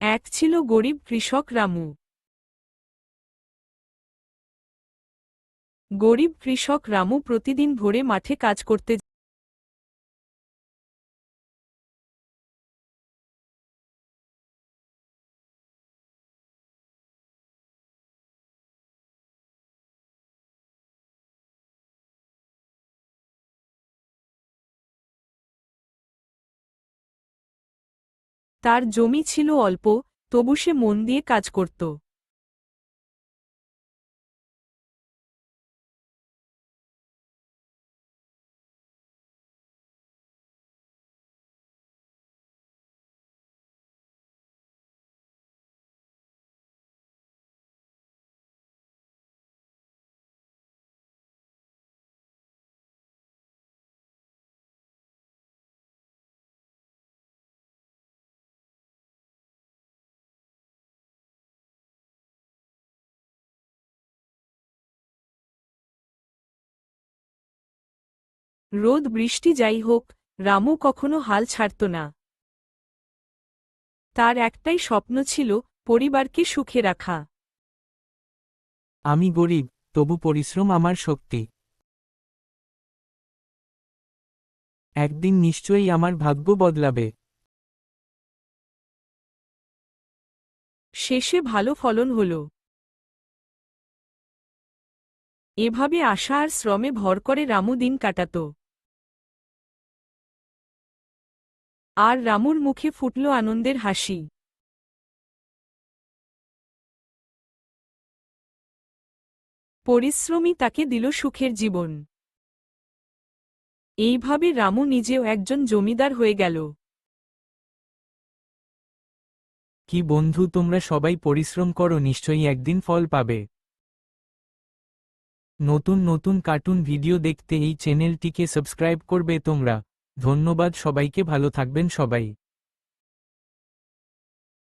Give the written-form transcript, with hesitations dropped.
এক ছিল গরিব কৃষক রামু। গরিব কৃষক রামু প্রতিদিন ভোরে মাঠে কাজ করতে তার জমি ছিল অল্প, তবু সে মন দিয়ে কাজ করত। রোদ বৃষ্টি যাই হোক, রামু কখনো হাল ছাড়ত না। তার একটাই স্বপ্ন ছিল, পরিবারকে সুখে রাখা। আমি গরিব, তবু পরিশ্রম আমার শক্তি। একদিন নিশ্চয়ই আমার ভাগ্য বদলাবে। শেষে ভালো ফলন হল। এভাবে আশা আর শ্রমে ভর করে রামু দিন কাটাত। আর রামুর মুখে ফুটল আনন্দের হাসি। পরিশ্রমই তাকে দিল সুখের জীবন। এইভাবে রামু নিজেও একজন জমিদার হয়ে গেল। কি বন্ধু, তোমরা সবাই পরিশ্রম করো, নিশ্চয়ই একদিন ফল পাবে। নতুন নতুন কার্টুন ভিডিও দেখতে এই চ্যানেলটিকে সাবস্ক্রাইব করবে তোমরা। ধন্যবাদ সবাইকে, ভালো থাকবেন সবাই।